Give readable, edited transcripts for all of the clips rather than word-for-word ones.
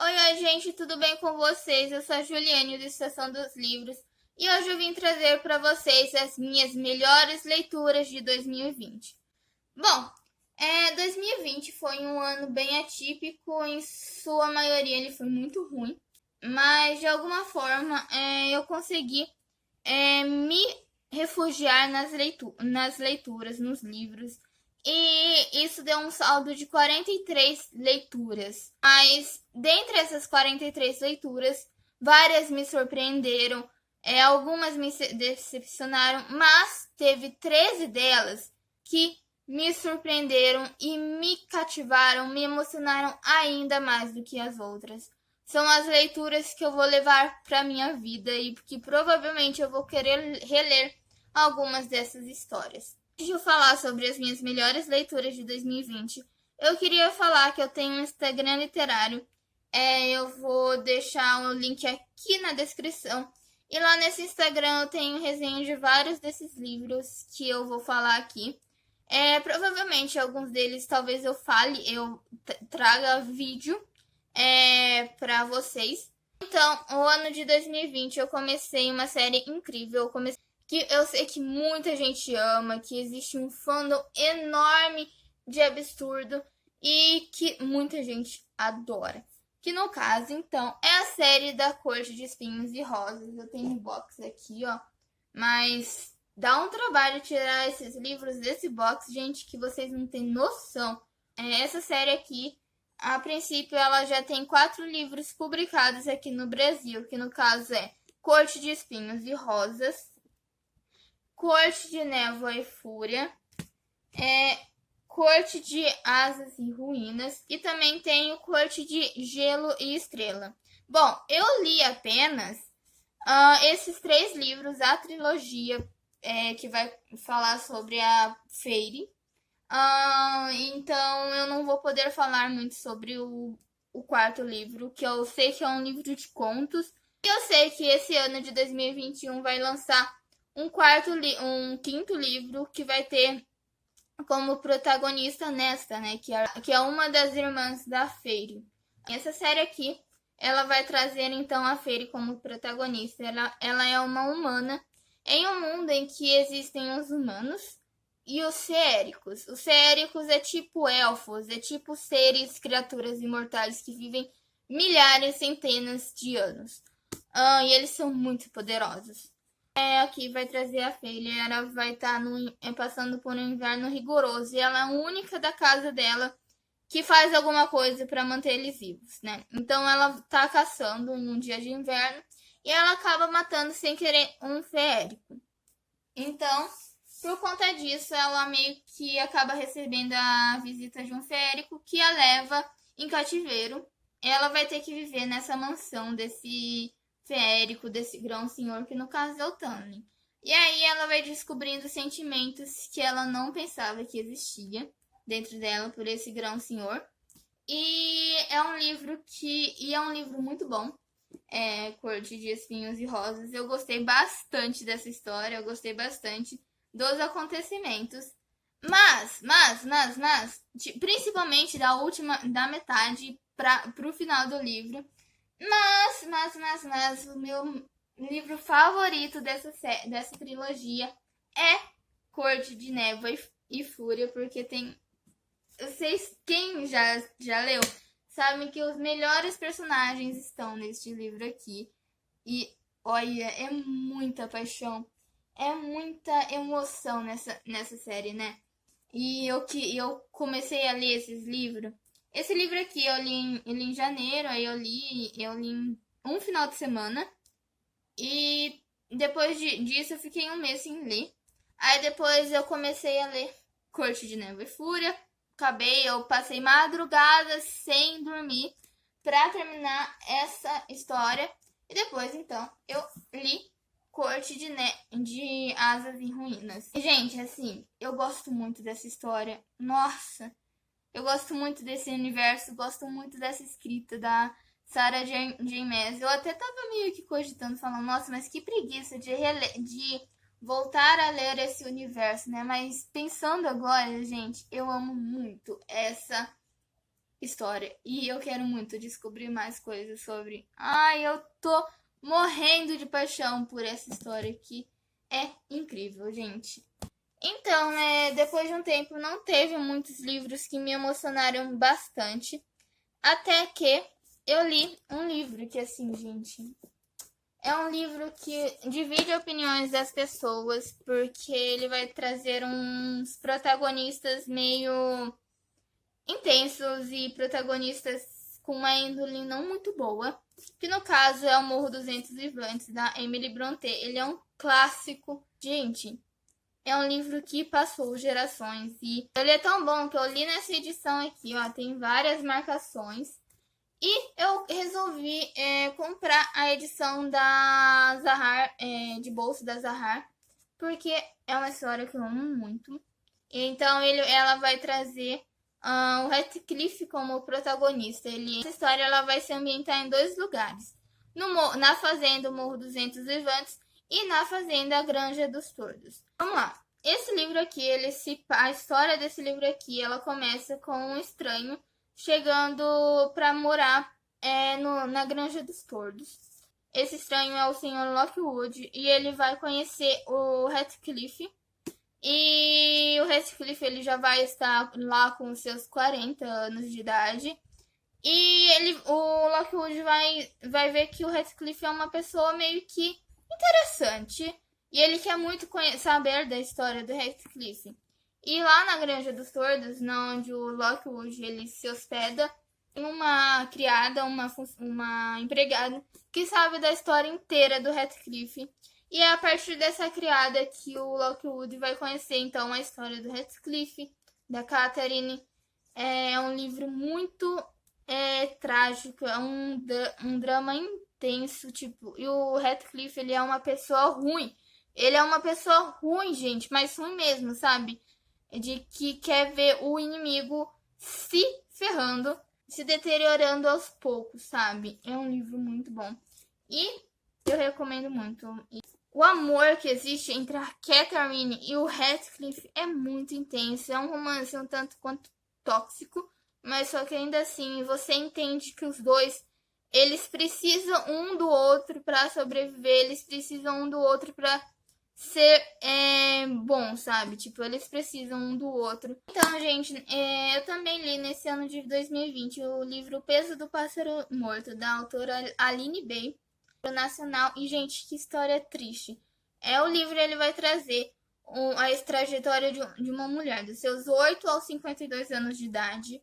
Oi, gente, tudo bem com vocês? Eu sou a Juliane do Estação dos Livros e hoje eu vim trazer para vocês as minhas melhores leituras de 2020. Bom, 2020 foi um ano bem atípico, em sua maioria ele foi muito ruim, mas de alguma forma eu consegui me refugiar nas leituras, nos livros. E isso deu um saldo de 43 leituras. Mas, dentre essas 43 leituras, várias me surpreenderam, algumas me decepcionaram, mas teve 13 delas que me surpreenderam e me cativaram, me emocionaram ainda mais do que as outras. São as leituras que eu vou levar para minha vida e que provavelmente eu vou querer reler algumas dessas histórias. Antes de eu falar sobre as minhas melhores leituras de 2020, eu queria falar que eu tenho um Instagram literário. Eu vou deixar o link aqui na descrição. E lá nesse Instagram eu tenho resenha de vários desses livros que eu vou falar aqui. Provavelmente alguns deles talvez eu fale, eu traga vídeo para vocês. Então, o ano de 2020 eu comecei uma série incrível, que eu sei que muita gente ama, que existe um fandom enorme de absurdo e que muita gente adora. Que no caso, então, é a série da Corte de Espinhos e Rosas. Eu tenho um box aqui, ó, mas dá um trabalho tirar esses livros desse box, gente, que vocês não têm noção. Essa série aqui, a princípio, ela já tem 4 livros publicados aqui no Brasil, que no caso é Corte de Espinhos e Rosas, Corte de Névoa e Fúria, Corte de Asas e Ruínas e também tem o Corte de Gelo e Estrela. Bom, eu li apenas esses 3 livros, a trilogia que vai falar sobre a Fairy. Então eu não vou poder falar muito sobre o 4º livro, que eu sei que é um livro de contos. E eu sei que esse ano de 2021 vai lançar um 5º livro que vai ter como protagonista Nesta, né, que é uma das irmãs da Fairy. Essa série aqui, ela vai trazer então a Fairy como protagonista. Ela é uma humana em um mundo em que existem os humanos e os feéricos. Os feéricos é tipo elfos, é tipo seres, criaturas imortais que vivem milhares, centenas de anos. E eles são muito poderosos. Aqui vai trazer a Fairy. Ela vai estar passando por um inverno rigoroso e ela é a única da casa dela que faz alguma coisa para manter eles vivos, né? Então ela tá caçando em um dia de inverno e ela acaba matando sem querer um feérico. Então, por conta disso, ela meio que acaba recebendo a visita de um feérico que a leva em cativeiro. Ela vai ter que viver nessa mansão desse feérico, desse grão-senhor, que no caso é o Tanlin. E aí ela vai descobrindo sentimentos que ela não pensava que existia dentro dela por esse grão-senhor. E é um livro muito bom. Corte de Espinhos e Rosas. Eu gostei bastante dessa história, eu gostei bastante dos acontecimentos. Mas, principalmente da metade pro final do livro. Mas, o meu livro favorito dessa trilogia é Corte de Névoa e Fúria, porque tem... Vocês, quem já leu, sabem que os melhores personagens estão neste livro aqui. E, olha, é muita paixão, é muita emoção nessa série, né? E eu comecei a ler esses livros. Esse livro aqui eu li em janeiro, aí eu li em um final de semana. E depois disso eu fiquei um mês sem ler. Aí depois eu comecei a ler Corte de Névoa e Fúria. Eu passei madrugadas sem dormir para terminar essa história. E depois, então, eu li Corte de Asas e Ruínas. E, gente, assim, eu gosto muito dessa história. Nossa, eu gosto muito desse universo, gosto muito dessa escrita da Sarah J. Maas. Eu até tava meio que cogitando, falando, nossa, mas que preguiça de voltar a ler esse universo, né? Mas pensando agora, gente, eu amo muito história. E eu quero muito descobrir mais coisas sobre. Ai, eu tô morrendo de paixão por essa história que é incrível, gente. Então, depois de um tempo, não teve muitos livros que me emocionaram bastante. Até que eu li um livro que, assim, gente, é um livro que divide opiniões das pessoas, porque ele vai trazer uns protagonistas meio intensos e protagonistas com uma índole não muito boa, que no caso é o Morro dos Ventos Vivantes, da Emily Brontë. Ele é um clássico. Gente, é um livro que passou gerações e ele é tão bom que eu li nessa edição aqui, ó, tem várias marcações. E eu resolvi comprar a edição da Zahar, de bolso da Zahar, porque é uma história que eu amo muito. Então ela vai trazer o Heathcliff como protagonista. Essa história ela vai se ambientar em dois lugares. Na fazenda o Morro dos Ventos Vivantes e na fazenda a Granja dos Tordos. Vamos lá. Esse livro aqui, a história desse livro aqui, ela começa com um estranho chegando para morar na Granja dos Tordos. Esse estranho é o Sr. Lockwood e ele vai conhecer o Heathcliff. E o Heathcliff ele já vai estar lá com seus 40 anos de idade. E o Lockwood vai ver que o Heathcliff é uma pessoa meio que interessante. E ele quer muito saber da história do Heathcliff. E lá na Granja dos Tordos, onde o Lockwood ele se hospeda, tem uma criada, uma empregada, que sabe da história inteira do Heathcliff. E é a partir dessa criada que o Lockwood vai conhecer, então, a história do Heathcliff, da Catherine. É um livro muito trágico, é um drama intenso, tipo, e o Heathcliff, ele é uma pessoa ruim. Ele é uma pessoa ruim, gente, mas ruim mesmo, sabe? De que quer ver o inimigo se ferrando, se deteriorando aos poucos, sabe? É um livro muito bom. E eu recomendo muito. O amor que existe entre a Catherine e o Heathcliff é muito intenso. É um romance um tanto quanto tóxico, mas só que ainda assim você entende que os dois, eles precisam um do outro para sobreviver, eles precisam um do outro para ser bom, sabe? Tipo, eles precisam um do outro. Então, gente, eu também li nesse ano de 2020 o livro O Peso do Pássaro Morto, da autora Aline Bay, nacional. E, gente, que história triste. O livro ele vai trazer a trajetória de uma mulher, dos seus 8 aos 52 anos de idade.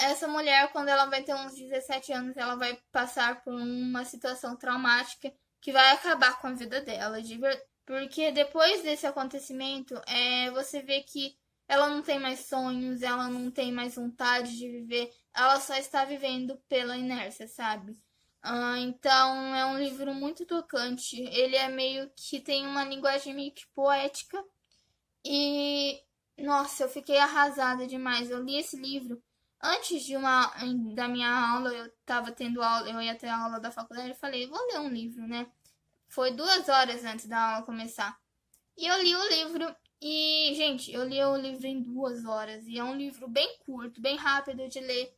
Essa mulher, quando ela vai ter uns 17 anos, ela vai passar por uma situação traumática que vai acabar com a vida dela, porque depois desse acontecimento, você vê que ela não tem mais sonhos, ela não tem mais vontade de viver, ela só está vivendo pela inércia, sabe? Então é um livro muito tocante, ele é meio que tem uma linguagem meio que poética e, nossa, eu fiquei arrasada demais. Eu li esse livro antes da minha aula, eu tava tendo aula, eu ia ter aula da faculdade, eu falei, vou ler um livro, né? Foi 2 horas antes da aula começar. E eu li o livro e, gente, eu li o livro em 2 horas. E é um livro bem curto, bem rápido de ler.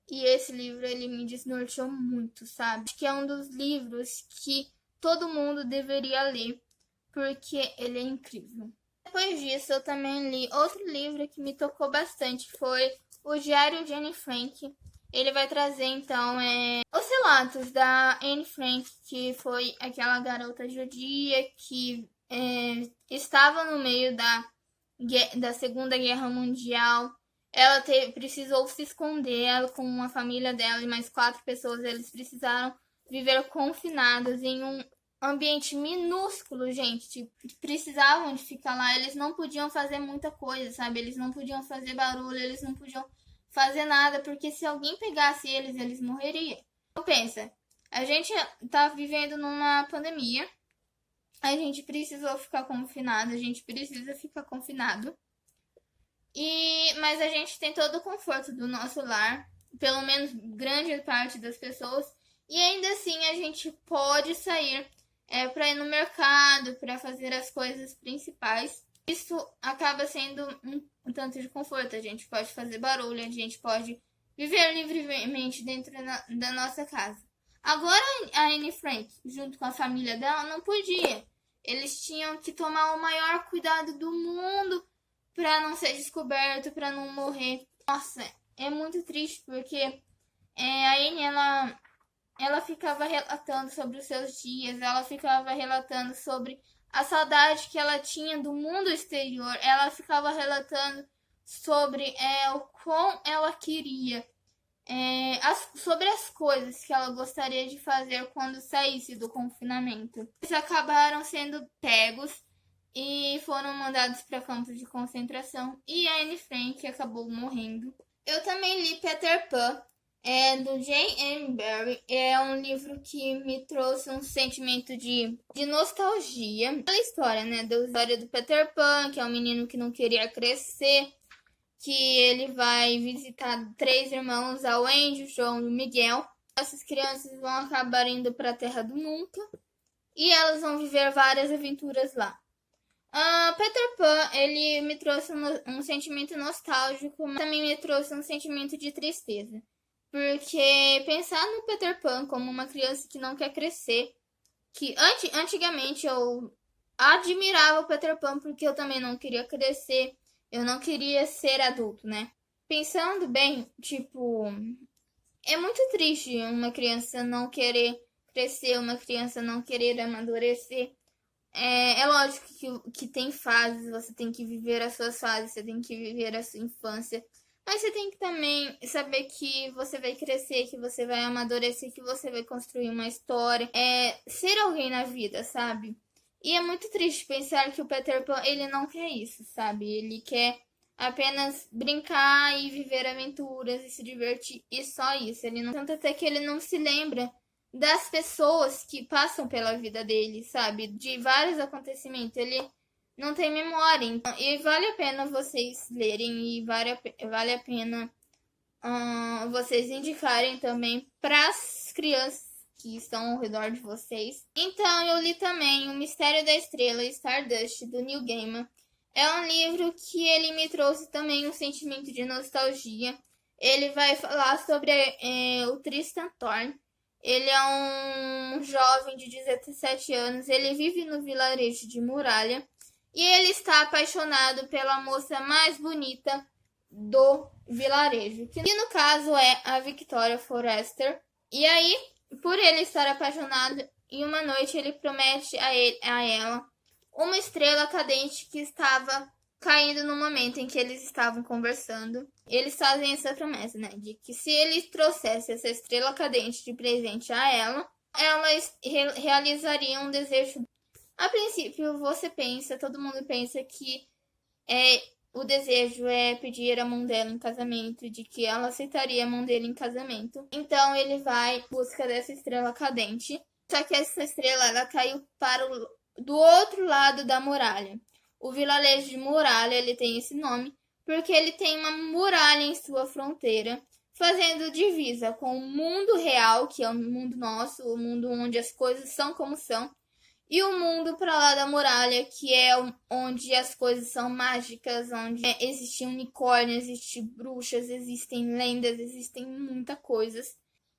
E esse livro, ele me desnorteou muito, sabe? Acho que é um dos livros que todo mundo deveria ler, porque ele é incrível. Depois disso, eu também li outro livro que me tocou bastante, foi o Diário de Anne Frank. Ele vai trazer, então, os relatos da Anne Frank, que foi aquela garota judia que estava no meio da Segunda Guerra Mundial. Ela precisou se esconder, ela com a família dela e mais 4 pessoas, eles precisaram viver confinados em um ambiente minúsculo, gente. Tipo, precisavam de ficar lá, eles não podiam fazer muita coisa, sabe? Eles não podiam fazer barulho, eles não podiam fazer nada, porque se alguém pegasse eles morreriam. Então pensa, a gente tá vivendo numa pandemia, a gente precisou ficar confinado, a gente precisa ficar confinado. Mas a gente tem todo o conforto do nosso lar, pelo menos grande parte das pessoas, e ainda assim a gente pode sair para ir no mercado, para fazer as coisas principais. Isso acaba sendo um tanto de conforto. A gente pode fazer barulho, a gente pode viver livremente dentro da nossa casa. Agora a Anne Frank, junto com a família dela, não podia. Eles tinham que tomar o maior cuidado do mundo para não ser descoberto, para não morrer. Nossa, é muito triste porque a Anne, ela ficava relatando sobre os seus dias, ela ficava relatando sobre a saudade que ela tinha do mundo exterior, ela ficava relatando sobre o quão ela queria, sobre as coisas que ela gostaria de fazer quando saísse do confinamento. Eles acabaram sendo pegos e foram mandados para campos de concentração e a Anne Frank acabou morrendo. Eu também li Peter Pan, do J.M. Barrie. É um livro que me trouxe um sentimento de nostalgia. Aquela história, né? Da história do Peter Pan, que é um menino que não queria crescer, que ele vai visitar 3 irmãos, a Wendy, o João e o Miguel. Essas crianças vão acabar indo para a Terra do Nunca e elas vão viver várias aventuras lá. Peter Pan, ele me trouxe um sentimento nostálgico, mas também me trouxe um sentimento de tristeza. Porque pensar no Peter Pan como uma criança que não quer crescer, que antigamente eu admirava o Peter Pan porque eu também não queria crescer, eu não queria ser adulto, né? Pensando bem, tipo, é muito triste uma criança não querer crescer, uma criança não querer amadurecer. É lógico que tem fases, você tem que viver as suas fases, você tem que viver a sua infância. Mas você tem que também saber que você vai crescer, que você vai amadurecer, que você vai construir uma história. Ser alguém na vida, sabe? E é muito triste pensar que o Peter Pan, ele não quer isso, sabe? Ele quer apenas brincar e viver aventuras e se divertir. E só isso. Ele não... Tanto até que ele não se lembra das pessoas que passam pela vida dele, sabe? De vários acontecimentos. Ele não tem memória. Então, e vale a pena vocês lerem e vale a pena vocês indicarem também para as crianças que estão ao redor de vocês. Então, eu li também O Mistério da Estrela, Stardust, do Neil Gaiman. É um livro que ele me trouxe também um sentimento de nostalgia. Ele vai falar sobre o Tristan Thorn. Ele é um jovem de 17 anos. Ele vive no vilarejo de Muralha. E ele está apaixonado pela moça mais bonita do vilarejo, que no caso é a Victoria Forrester. E aí, por ele estar apaixonado, em uma noite ele promete a ela uma estrela cadente que estava caindo no momento em que eles estavam conversando. Eles fazem essa promessa, né, de que se ele trouxesse essa estrela cadente de presente a ela, elas realizariam um desejo. A princípio, todo mundo pensa que o desejo é pedir a mão dela em casamento, de que ela aceitaria a mão dele em casamento. Então ele vai em busca dessa estrela cadente. Só que essa estrela, ela caiu do outro lado da muralha. O vilarejo de Muralha, ele tem esse nome porque ele tem uma muralha em sua fronteira, fazendo divisa com o mundo real, que é o mundo nosso, o mundo onde as coisas são como são, e o mundo para lá da muralha, que é onde as coisas são mágicas, onde existem unicórnios, existem bruxas, existem lendas, existem muitas coisas.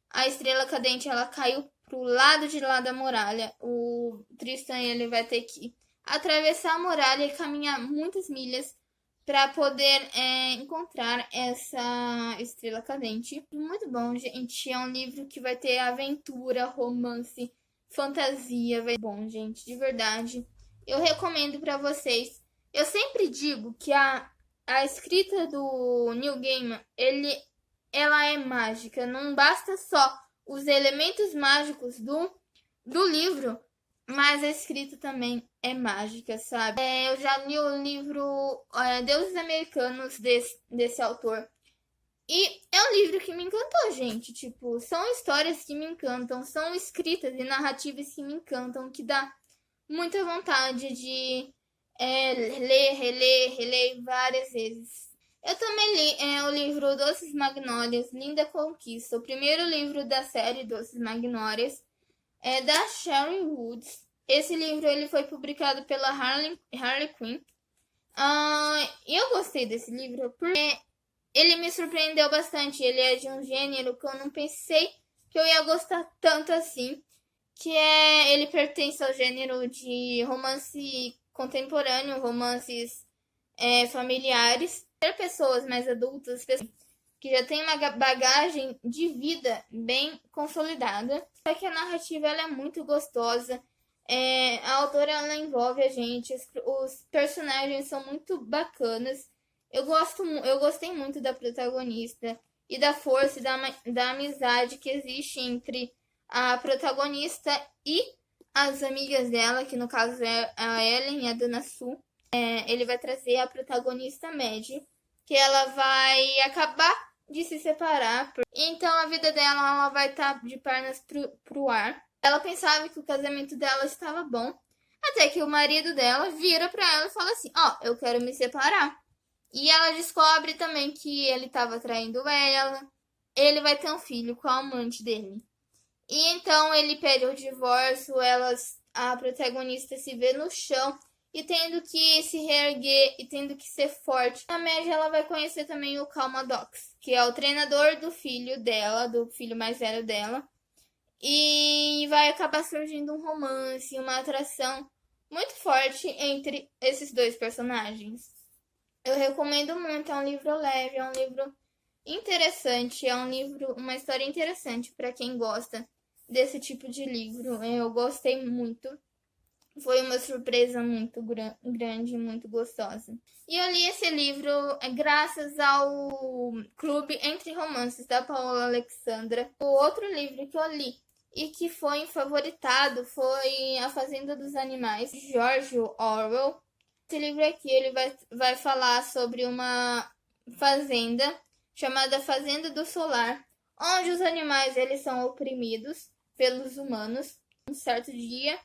A estrela cadente, ela caiu pro lado de lá da muralha. O Tristan, ele vai ter que atravessar a muralha e caminhar muitas milhas para poder encontrar essa estrela cadente. Muito bom, gente. É um livro que vai ter aventura, romance, fantasia. Bom, gente, de verdade, eu recomendo para vocês. Eu sempre digo que a escrita do Neil Gaiman, ela é mágica. Não basta só os elementos mágicos do livro, mas a escrita também é mágica, sabe? Eu já li o livro Deuses Americanos desse autor. E é um livro que me encantou, gente. Tipo, são histórias que me encantam, são escritas e narrativas que me encantam, que dá muita vontade de ler, reler várias vezes. Eu também li o livro Doces Magnólias, Linda Conquista, o primeiro livro da série Doces Magnólias, da Sharon Woods. Esse livro ele foi publicado pela Harlequin. E eu gostei desse livro porque ele me surpreendeu bastante. Ele é de um gênero que eu não pensei que eu ia gostar tanto assim, que ele pertence ao gênero de romance contemporâneo, romances familiares. Ter pessoas mais adultas, pessoas que já têm uma bagagem de vida bem consolidada. Só que a narrativa ela é muito gostosa. A autora ela envolve a gente, os personagens são muito bacanas. Eu gostei muito da protagonista e da força e da amizade que existe entre a protagonista e as amigas dela, que no caso é a Ellen e a Dana Sue. Ele vai trazer a protagonista Maddie, que ela vai acabar de se separar. Então a vida dela ela vai estar de pernas pro ar. Ela pensava que o casamento dela estava bom, até que o marido dela vira pra ela e fala assim: ó, eu quero me separar. E ela descobre também que ele estava traindo ela. Ele vai ter um filho com a amante dele. E então ele pede o divórcio, a protagonista se vê no chão e tendo que se reerguer e tendo que ser forte. Na média, ela vai conhecer também o Cal Maddox, que é o treinador do filho dela, do filho mais velho dela. E vai acabar surgindo um romance, uma atração muito forte entre esses dois personagens. Eu recomendo muito, é um livro leve, é um livro interessante, é um livro, uma história interessante para quem gosta desse tipo de livro. Eu gostei muito. Foi uma surpresa muito grande, muito gostosa. E eu li esse livro graças ao Clube Entre Romances da Paola Alexandra. O outro livro que eu li e que foi favoritado foi A Fazenda dos Animais, de George Orwell. Esse livro aqui ele vai falar sobre uma fazenda chamada Fazenda do Solar, onde os animais eles são oprimidos pelos humanos. Um certo dia,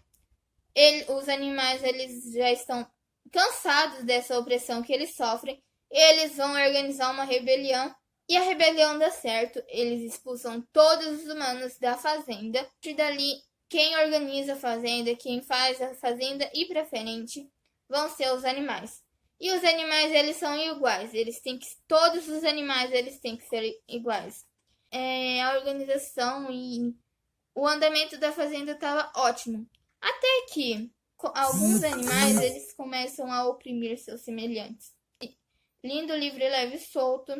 os animais eles já estão cansados dessa opressão que eles sofrem. Eles vão organizar uma rebelião e a rebelião dá certo. Eles expulsam todos os humanos da fazenda. E dali, quem organiza a fazenda, quem faz a fazenda e pra frente vão ser os animais. E os animais eles são iguais. Todos os animais eles têm que ser iguais. A organização e o andamento da fazenda estava ótimo. Até que alguns animais eles começam a oprimir seus semelhantes. Lindo, livre, leve e solto.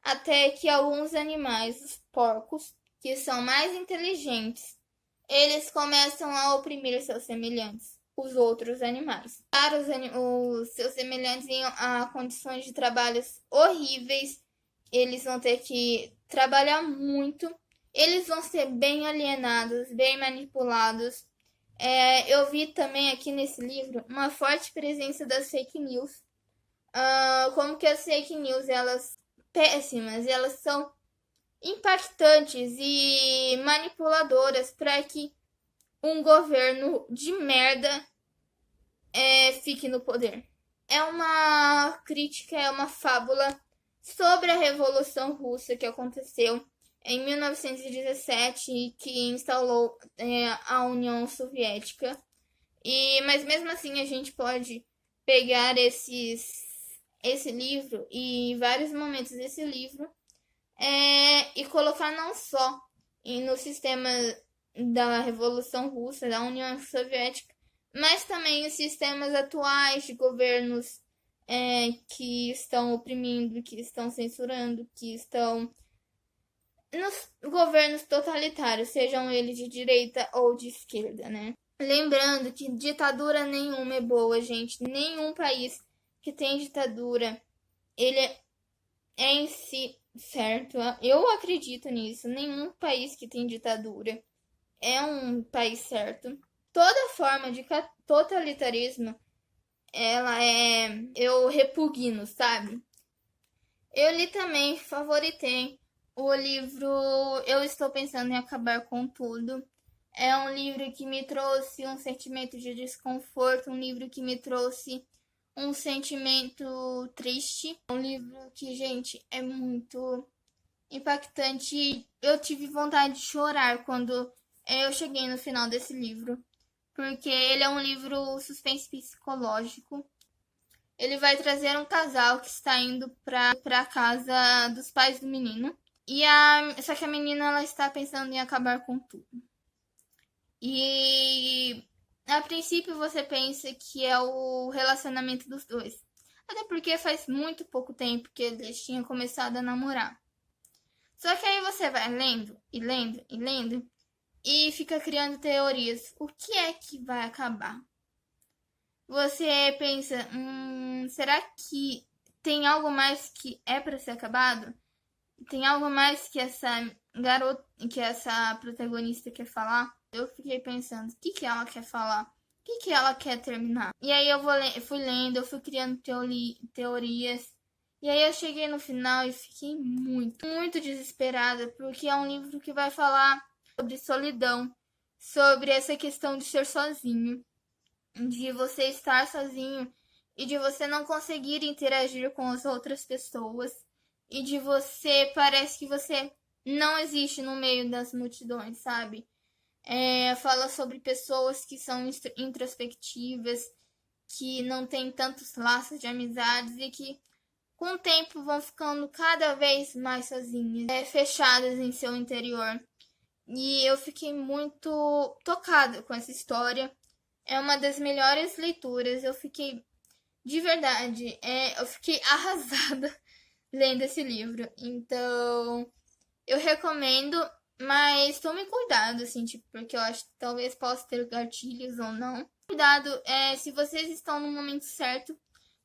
Até que alguns animais, os porcos, que são mais inteligentes, eles começam a oprimir seus semelhantes, os outros animais. Para os seus semelhantes em condições de trabalhos horríveis, eles vão ter que trabalhar muito, eles vão ser bem alienados, bem manipulados. Eu vi também aqui nesse livro uma forte presença das fake news. Como que as fake news, elas péssimas, elas são impactantes e manipuladoras para que um governo de merda fique no poder. É uma crítica, é uma fábula sobre a Revolução Russa que aconteceu em 1917, que instalou a União Soviética. Mas mesmo assim a gente pode pegar esse livro e vários momentos desse livro e colocar não só no sistema da Revolução Russa, da União Soviética, mas também os sistemas atuais de governos que estão oprimindo, que estão censurando, que estão nos governos totalitários, sejam eles de direita ou de esquerda, né? Lembrando que ditadura nenhuma é boa, gente. Nenhum país que tem ditadura, ele é em si certo. Eu acredito nisso. Nenhum país que tem ditadura é um país certo. Toda forma de totalitarismo, eu repugno, sabe? Eu li também, favoritei o livro Eu Estou Pensando em Acabar com Tudo. É um livro que me trouxe um sentimento de desconforto, um livro que me trouxe um sentimento triste. Um livro que, gente, é muito impactante. Eu tive vontade de chorar quando eu cheguei no final desse livro, porque ele é um livro suspense psicológico. ele vai trazer um casal que está indo pra casa dos pais do menino. Só que a menina ela está pensando em acabar com tudo. E a princípio você pensa que é o relacionamento dos dois. Até porque faz muito pouco tempo que eles tinham começado a namorar. Só que aí você vai lendo e lendo e lendo e fica criando teorias. O que é que vai acabar? Você pensa, será que tem algo mais que é para ser acabado? Tem algo mais que essa garota, que essa protagonista quer falar? Eu fiquei pensando, o que ela quer falar? O que ela quer terminar? E aí eu fui lendo, eu fui criando teorias. E aí eu cheguei no final e fiquei muito desesperada, porque é um livro que vai falar sobre solidão, sobre essa questão de ser sozinho, de você estar sozinho e de você não conseguir interagir com as outras pessoas e de parece que você não existe no meio das multidões, sabe? Fala sobre pessoas que são introspectivas, que não têm tantos laços de amizades e que com o tempo vão ficando cada vez mais sozinhas, fechadas em seu interior. E eu fiquei muito tocada com essa história. É uma das melhores leituras. Eu fiquei, de verdade, eu fiquei arrasada lendo esse livro. Então, eu recomendo, mas tome cuidado, assim, tipo, porque eu acho que talvez possa ter gatilhos ou não. Cuidado, se vocês estão no momento certo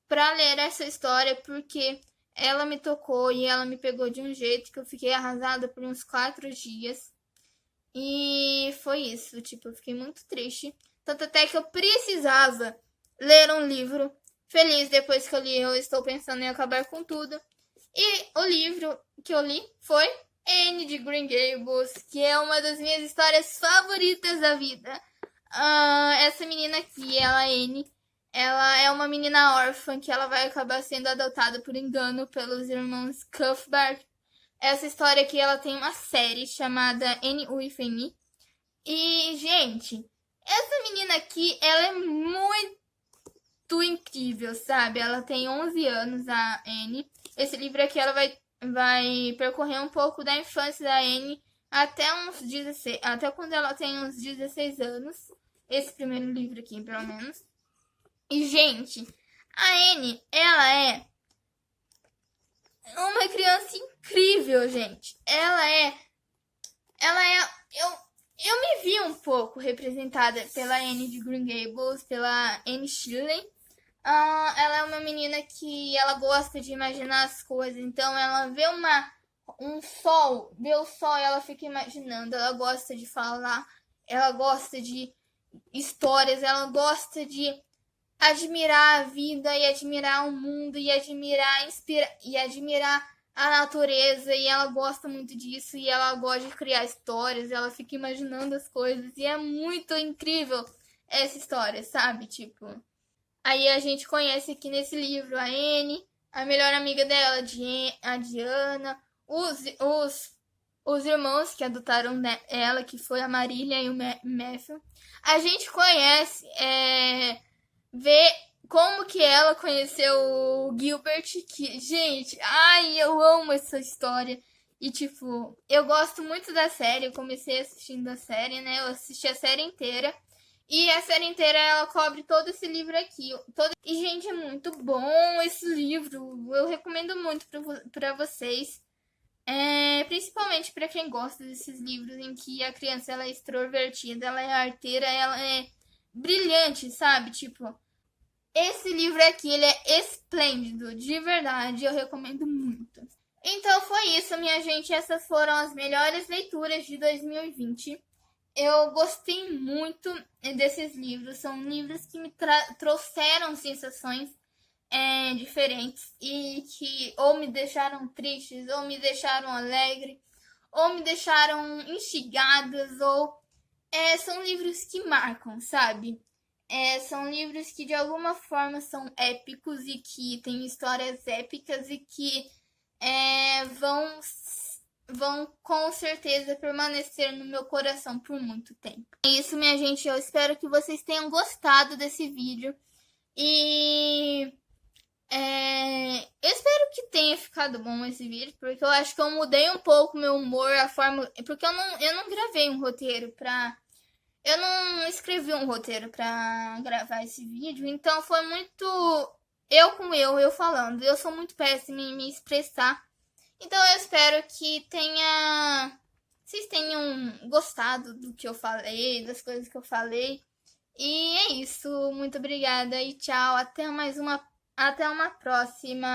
para ler essa história, porque ela me tocou e ela me pegou de um jeito que eu fiquei arrasada por uns 4 dias. E foi isso, tipo, eu fiquei muito triste. Tanto até que eu precisava ler um livro. Feliz depois que eu li, eu estou pensando em acabar com tudo. E o livro que eu li foi Anne de Green Gables, que é uma das minhas histórias favoritas da vida. Essa menina aqui, Anne, ela é uma menina órfã que ela vai acabar sendo adotada por engano pelos irmãos Cuthbert. Essa história aqui, ela tem uma série chamada Anne with Annie. E, gente, essa menina aqui, ela é muito incrível, sabe? Ela tem 11 anos, a Anne. Esse livro aqui, ela vai percorrer um pouco da infância da Anne até uns 16, até quando ela tem uns 16 anos. Esse primeiro livro aqui, pelo menos. E, gente, a Anne, ela é uma criança incrível, gente. Eu me vi um pouco representada pela Anne de Green Gables, pela Anne Shirley. Ela é uma menina que ela gosta de imaginar as coisas, então ela vê o sol e ela fica imaginando. Ela gosta de falar, ela gosta de histórias, ela gosta de admirar a vida e admirar o mundo e admirar a natureza, e ela gosta muito disso e ela gosta de criar histórias, ela fica imaginando as coisas e é muito incrível essa história, sabe? Tipo, aí a gente conhece aqui nesse livro a Anne, a melhor amiga dela, a Diana, os irmãos que adotaram ela, que foi a Marília e o Matthew. A gente conhece, vê como que ela conheceu o Gilbert, que, gente, eu amo essa história. E, tipo, eu gosto muito da série, eu comecei assistindo a série, né? Eu assisti a série inteira. E a série inteira, ela cobre todo esse livro aqui. E, gente, é muito bom esse livro. Eu recomendo muito pra vocês. Principalmente para quem gosta desses livros em que a criança ela é extrovertida, ela é arteira, ela é brilhante, sabe? Tipo, esse livro aqui, ele é esplêndido, de verdade, eu recomendo muito. Então foi isso, minha gente, essas foram as melhores leituras de 2020. Eu gostei muito desses livros, são livros que me trouxeram sensações diferentes e que ou me deixaram tristes, ou me deixaram alegres, ou me deixaram instigadas, ou são livros que marcam, sabe? São livros que de alguma forma são épicos e que têm histórias épicas e que vão com certeza permanecer no meu coração por muito tempo. É isso, minha gente. Eu espero que vocês tenham gostado desse vídeo. E Eu espero que tenha ficado bom esse vídeo, porque eu acho que eu mudei um pouco meu humor, a forma. Porque eu não gravei um roteiro pra. Eu não escrevi um roteiro pra gravar esse vídeo, então foi muito eu com eu falando. Eu sou muito péssima em me expressar. Então eu espero que vocês tenham gostado do que eu falei, das coisas que eu falei. E é isso. Muito obrigada e tchau. Até uma próxima.